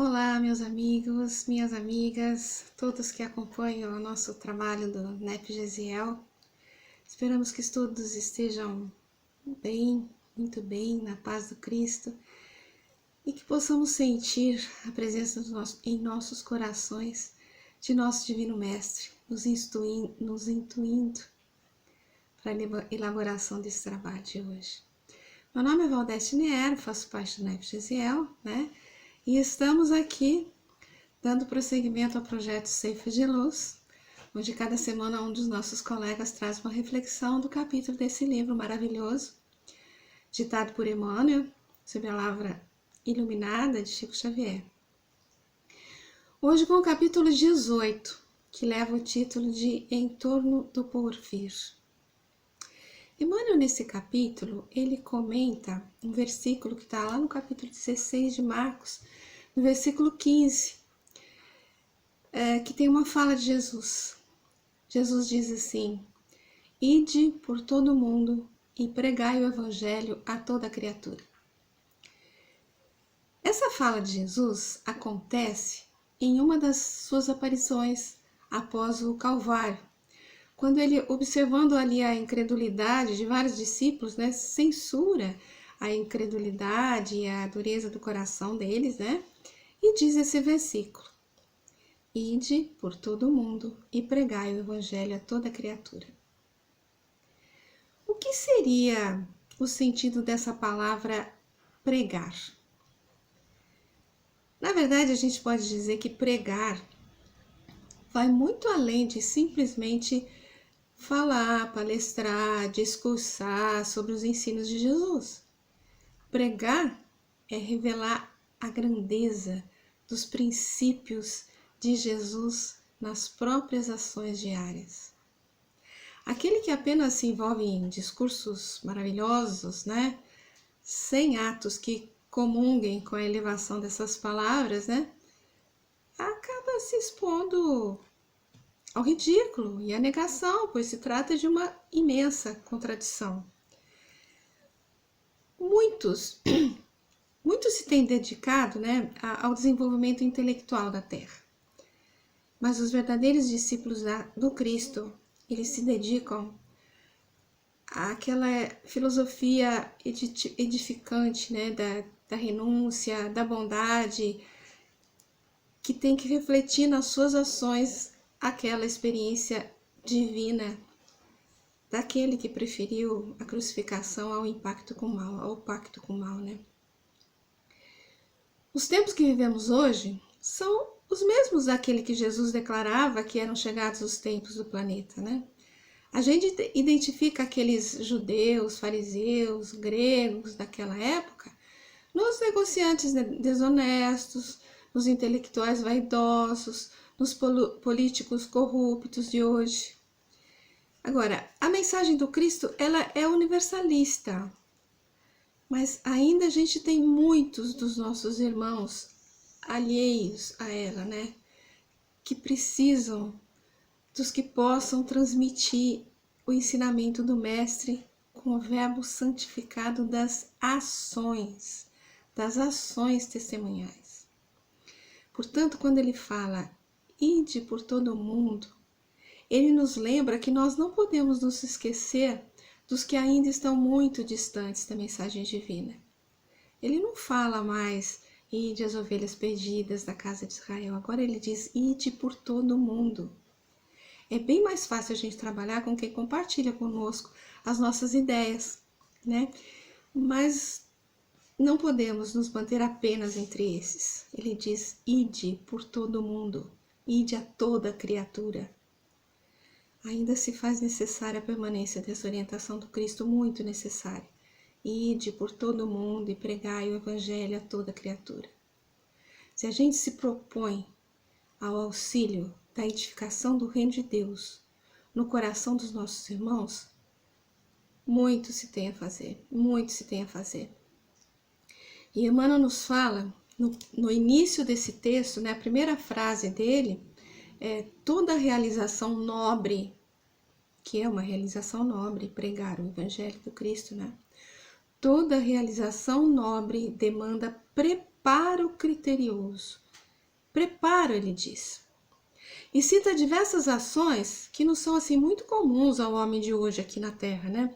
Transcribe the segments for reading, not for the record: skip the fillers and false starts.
Olá, meus amigos, minhas amigas, todos que acompanham o nosso trabalho do NEP Gesiel. Esperamos que todos estejam bem, muito bem, na paz do Cristo e que possamos sentir a presença em nossos corações de nosso Divino Mestre, nos intuindo para a elaboração desse trabalho de hoje. Meu nome é Valdete Niero, faço parte do NEP Gesiel, E estamos aqui dando prosseguimento ao projeto Ceifa de Luz, onde cada semana um dos nossos colegas traz uma reflexão do capítulo desse livro maravilhoso, ditado por Emmanuel, sob a palavra iluminada de Chico Xavier. Hoje com o capítulo 18, que leva o título de Em Torno do Porvir. Emmanuel, nesse capítulo, ele comenta um versículo que está lá no capítulo 16 de Marcos, no versículo 15, que tem uma fala de Jesus. Jesus diz assim: Ide por todo o mundo e pregai o evangelho a toda criatura. Essa fala de Jesus acontece em uma das suas aparições após o Calvário, quando ele, observando ali a incredulidade de vários discípulos, censura a incredulidade e a dureza do coração deles, e diz esse versículo: Ide por todo o mundo e pregai o evangelho a toda criatura. O que seria o sentido dessa palavra pregar? Na verdade, a gente pode dizer que pregar vai muito além de simplesmente falar, palestrar, discursar sobre os ensinos de Jesus. Pregar é revelar a grandeza dos princípios de Jesus nas próprias ações diárias. Aquele que apenas se envolve em discursos maravilhosos, sem atos que comunguem com a elevação dessas palavras, acaba se expondo ao ridículo e à negação, pois se trata de uma imensa contradição. Muitos se têm dedicado ao desenvolvimento intelectual da Terra, mas os verdadeiros discípulos do Cristo, eles se dedicam àquela filosofia edificante, da renúncia, da bondade, que tem que refletir nas suas ações aquela experiência divina daquele que preferiu a crucificação ao pacto com o mal, Os tempos que vivemos hoje são os mesmos daquele que Jesus declarava que eram chegados os tempos do planeta, A gente identifica aqueles judeus, fariseus, gregos daquela época nos negociantes desonestos, nos intelectuais vaidosos, nos políticos corruptos de hoje. Agora, a mensagem do Cristo, ela é universalista, mas ainda a gente tem muitos dos nossos irmãos alheios a ela, que precisam dos que possam transmitir o ensinamento do Mestre com o verbo santificado das ações testemunhais. Portanto, quando ele fala, ide por todo o mundo, ele nos lembra que nós não podemos nos esquecer dos que ainda estão muito distantes da mensagem divina. Ele não fala mais, ide as ovelhas perdidas da casa de Israel. Agora ele diz, ide por todo o mundo. É bem mais fácil a gente trabalhar com quem compartilha conosco as nossas ideias, Mas não podemos nos manter apenas entre esses. Ele diz, ide por todo o mundo, ide a toda criatura. Ainda se faz necessária a permanência dessa orientação do Cristo, muito necessária. Ide por todo o mundo e pregai o evangelho a toda criatura. Se a gente se propõe ao auxílio da edificação do reino de Deus no coração dos nossos irmãos, muito se tem a fazer, E Emmanuel nos fala, no início desse texto, a primeira frase dele, toda realização nobre, que é uma realização nobre, pregar o evangelho do Cristo, Toda realização nobre demanda preparo criterioso, preparo, ele diz. E cita diversas ações que não são assim muito comuns ao homem de hoje aqui na Terra, né?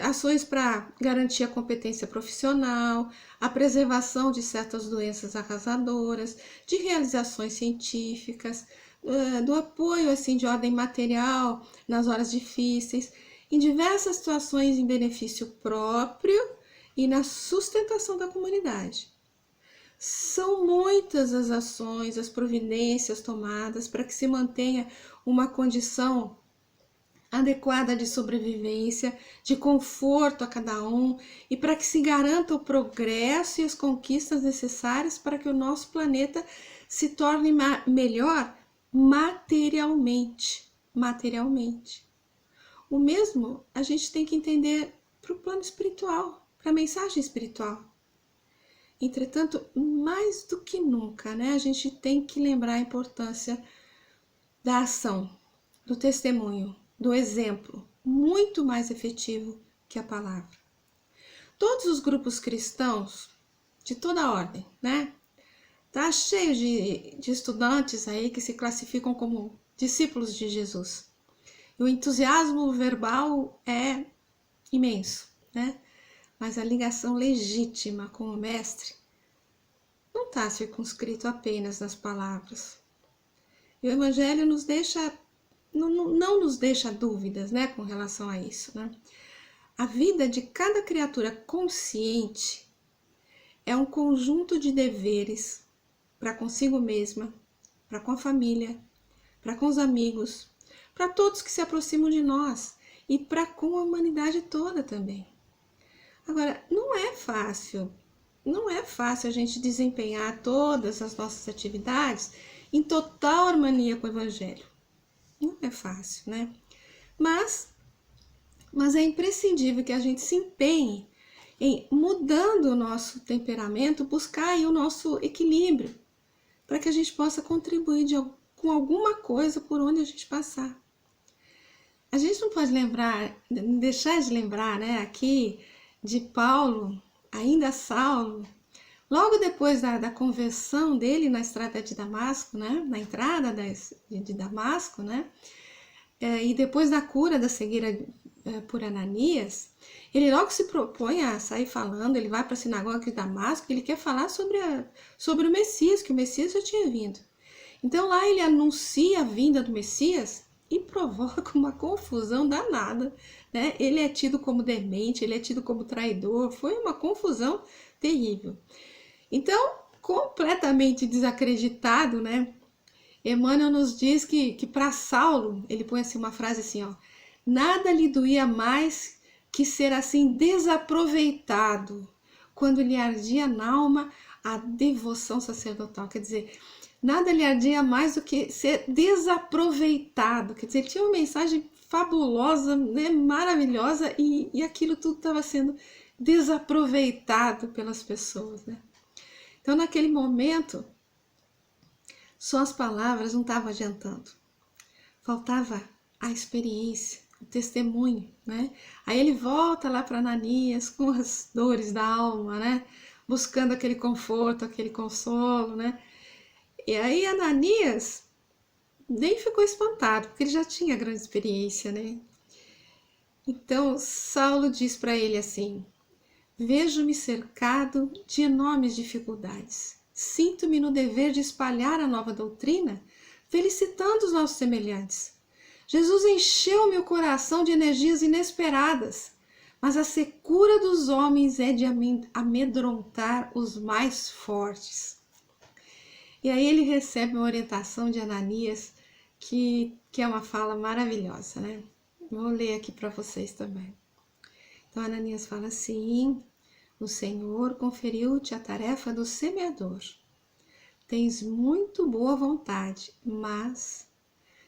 Ações para garantir a competência profissional, a preservação de certas doenças arrasadoras, de realizações científicas, do apoio assim de ordem material nas horas difíceis, em diversas situações em benefício próprio e na sustentação da comunidade. São muitas as ações, as providências tomadas para que se mantenha uma condição adequada de sobrevivência, de conforto a cada um e para que se garanta o progresso e as conquistas necessárias para que o nosso planeta se torne melhor materialmente. O mesmo a gente tem que entender para o plano espiritual, para a mensagem espiritual. Entretanto, mais do que nunca, né, a gente tem que lembrar a importância da ação, do testemunho, do exemplo, muito mais efetivo que a palavra. Todos os grupos cristãos, de toda ordem, né, tá cheio de estudantes aí que se classificam como discípulos de Jesus. E o entusiasmo verbal é imenso, né? Mas a ligação legítima com o Mestre não está circunscrito apenas nas palavras. E o Evangelho nos deixa, não nos deixa dúvidas, né, com relação a isso, né? A vida de cada criatura consciente é um conjunto de deveres para consigo mesma, para com a família, para com os amigos, para todos que se aproximam de nós e para com a humanidade toda também. Agora, não é fácil a gente desempenhar todas as nossas atividades em total harmonia com o Evangelho. Não é fácil, né? Mas é imprescindível que a gente se empenhe em, mudando o nosso temperamento, buscar aí o nosso equilíbrio, para que a gente possa contribuir com alguma coisa por onde a gente passar. A gente não pode deixar de lembrar, né, aqui de Paulo, ainda Saulo, logo depois da conversão dele na estrada de Damasco, né, na entrada de Damasco, né, e depois da cura da cegueira por Ananias, ele logo se propõe a sair falando, ele vai para a sinagoga de Damasco, ele quer falar sobre o Messias, que o Messias já tinha vindo. Então lá ele anuncia a vinda do Messias e provoca uma confusão danada, né? Ele é tido como demente, ele é tido como traidor, foi uma confusão terrível. Então, completamente desacreditado, né? Emmanuel nos diz que para Saulo, ele põe assim uma frase assim, ó, nada lhe doía mais que ser assim desaproveitado, quando lhe ardia na alma a devoção sacerdotal, quer dizer, nada lhe ardia mais do que ser desaproveitado, quer dizer, ele tinha uma mensagem fabulosa, né, maravilhosa, e aquilo tudo estava sendo desaproveitado pelas pessoas, né? Então, naquele momento, só as palavras não estavam adiantando, faltava a experiência, o testemunho, né? Aí ele volta lá para Ananias com as dores da alma, né? Buscando aquele conforto, aquele consolo, né? E aí Ananias nem ficou espantado, porque ele já tinha grande experiência, né? Então Saulo diz para ele assim: vejo-me cercado de enormes dificuldades. Sinto-me no dever de espalhar a nova doutrina, felicitando os nossos semelhantes. Jesus encheu meu coração de energias inesperadas, mas a secura dos homens é de amedrontar os mais fortes. E aí ele recebe uma orientação de Ananias, que é uma fala maravilhosa, né? Vou ler aqui para vocês também. Então Ananias fala assim: o Senhor conferiu-te a tarefa do semeador. Tens muito boa vontade, mas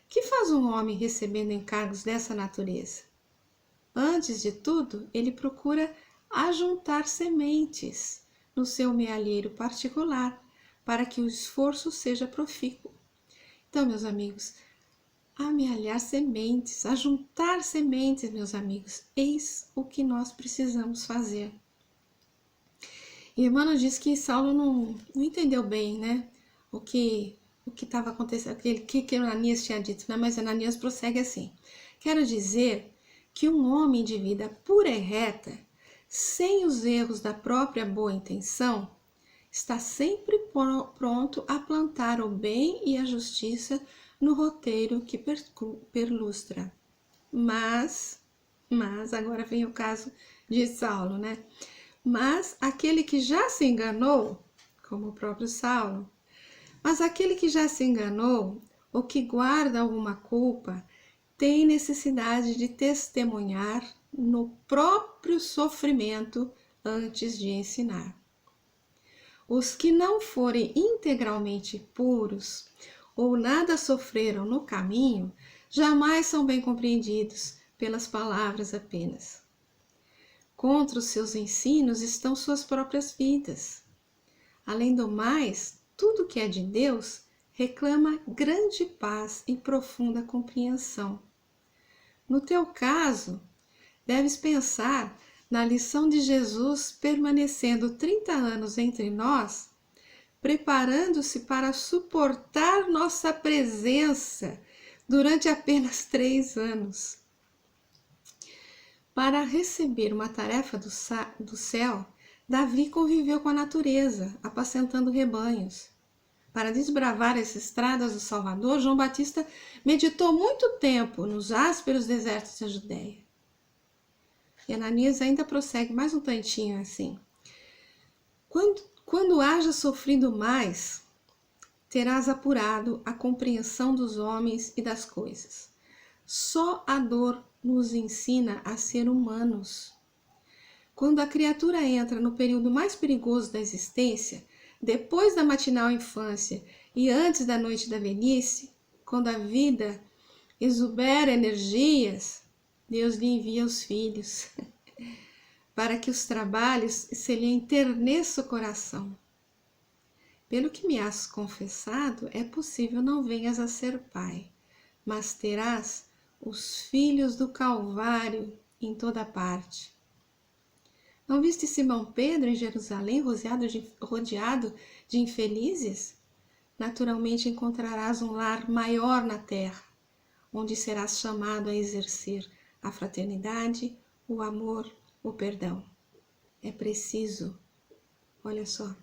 que faz um homem recebendo encargos dessa natureza? Antes de tudo, ele procura ajuntar sementes no seu mealheiro particular, para que o esforço seja profícuo. Então, meus amigos, amealhar sementes, ajuntar sementes, meus amigos, eis o que nós precisamos fazer. E Emmanuel diz que Saulo não entendeu bem, né, o que estava acontecendo, que Ananias tinha dito, né? Mas Ananias prossegue assim: quero dizer que um homem de vida pura e reta, sem os erros da própria boa intenção, está sempre pronto a plantar o bem e a justiça no roteiro que perlustra. Mas agora vem o caso de Saulo, né? Mas aquele que já se enganou, como o próprio Saulo, mas aquele que já se enganou, ou que guarda alguma culpa, tem necessidade de testemunhar no próprio sofrimento antes de ensinar. Os que não forem integralmente puros ou nada sofreram no caminho, jamais são bem compreendidos pelas palavras apenas. Contra os seus ensinos estão suas próprias vidas. Além do mais, tudo que é de Deus reclama grande paz e profunda compreensão. No teu caso, deves pensar na lição de Jesus permanecendo 30 anos entre nós, preparando-se para suportar nossa presença durante apenas 3 anos. Para receber uma tarefa do céu, Davi conviveu com a natureza, apacentando rebanhos. Para desbravar as estradas do Salvador, João Batista meditou muito tempo nos ásperos desertos da Judéia. E Ananias ainda prossegue mais um tantinho assim. Quando haja sofrido mais, terás apurado a compreensão dos homens e das coisas. Só a dor nos ensina a ser humanos. Quando a criatura entra no período mais perigoso da existência, depois da matinal infância e antes da noite da velhice, quando a vida exubera energias, Deus lhe envia os filhos, para que os trabalhos se lhe enterneça o coração. Pelo que me has confessado, é possível não venhas a ser pai, mas terás os filhos do Calvário em toda parte. Não viste Simão Pedro em Jerusalém rodeado de infelizes? Naturalmente encontrarás um lar maior na terra, onde serás chamado a exercer a fraternidade, o amor, o perdão. É preciso, olha só,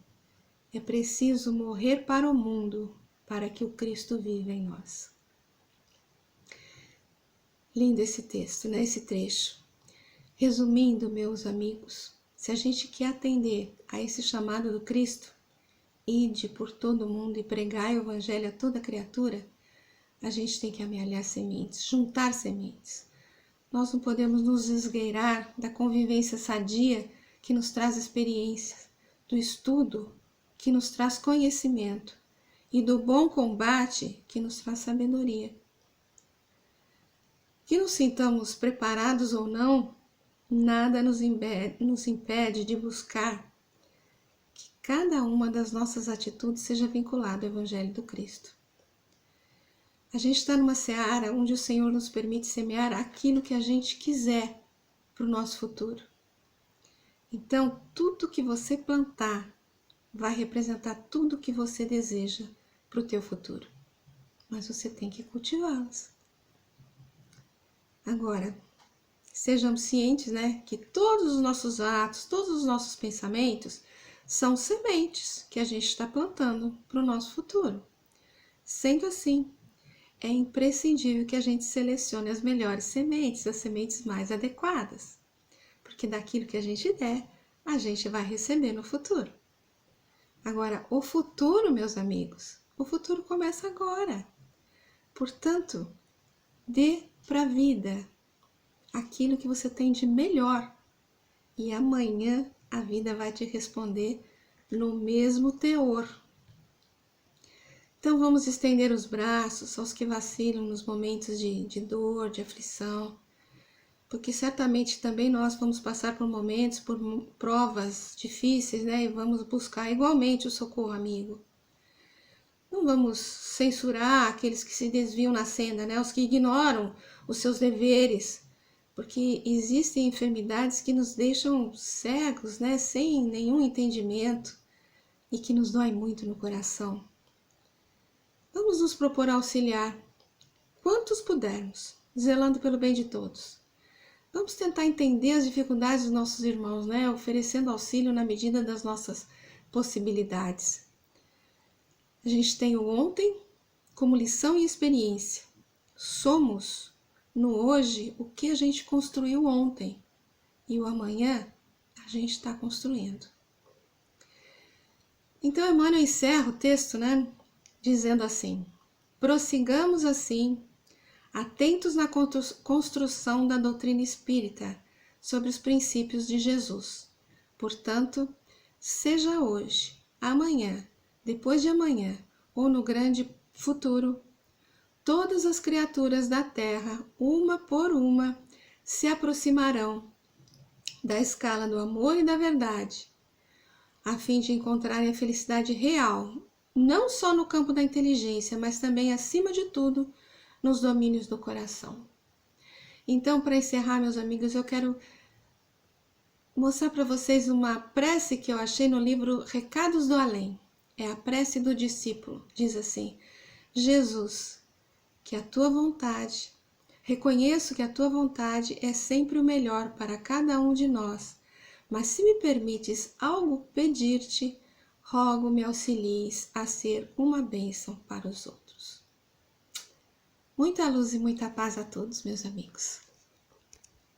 é preciso morrer para o mundo para que o Cristo viva em nós. Lindo esse texto, né? Esse trecho. Resumindo, meus amigos, se a gente quer atender a esse chamado do Cristo, ide por todo mundo e pregai o evangelho a toda criatura, a gente tem que amealhar sementes, juntar sementes. Nós não podemos nos esgueirar da convivência sadia que nos traz experiências, do estudo que nos traz conhecimento e do bom combate que nos traz sabedoria. Que nos sintamos preparados ou não, nada nos impede de buscar que cada uma das nossas atitudes seja vinculada ao Evangelho do Cristo. A gente está numa seara onde o Senhor nos permite semear aquilo que a gente quiser para o nosso futuro. Então, tudo que você plantar vai representar tudo que você deseja para o teu futuro. Mas você tem que cultivá-las. Agora, sejamos cientes, né, que todos os nossos atos, todos os nossos pensamentos são sementes que a gente está plantando para o nosso futuro. Sendo assim, é imprescindível que a gente selecione as melhores sementes, as sementes mais adequadas, porque daquilo que a gente der, a gente vai receber no futuro. Agora, o futuro, meus amigos, o futuro começa agora. Portanto, dê para a vida aquilo que você tem de melhor e amanhã a vida vai te responder no mesmo teor. Então vamos estender os braços aos que vacilam nos momentos de dor, de aflição, porque certamente também nós vamos passar por momentos, por provas difíceis, né? E vamos buscar igualmente o socorro amigo. Não vamos censurar aqueles que se desviam na senda, né? Os que ignoram os seus deveres, porque existem enfermidades que nos deixam cegos, né? Sem nenhum entendimento e que nos dói muito no coração. vamos nos propor a auxiliar quantos pudermos, zelando pelo bem de todos. Vamos tentar entender as dificuldades dos nossos irmãos, né? Oferecendo auxílio na medida das nossas possibilidades. A gente tem o ontem como lição e experiência. Somos, no hoje, o que a gente construiu ontem. E o amanhã a gente está construindo. Então, Emmanuel encerra o texto, né? Dizendo assim: prossigamos assim, atentos na construção da doutrina espírita sobre os princípios de Jesus. Portanto, seja hoje, amanhã, depois de amanhã ou no grande futuro, todas as criaturas da Terra, uma por uma, se aproximarão da escala do amor e da verdade, a fim de encontrarem a felicidade real, não só no campo da inteligência, mas também, acima de tudo, nos domínios do coração. Então, para encerrar, meus amigos, eu quero mostrar para vocês uma prece que eu achei no livro Recados do Além. É a prece do discípulo. Diz assim: Jesus, que a tua vontade, reconheço que a tua vontade é sempre o melhor para cada um de nós, mas se me permites algo pedir-te, rogo me auxilies a ser uma bênção para os outros. Muita luz e muita paz a todos, meus amigos.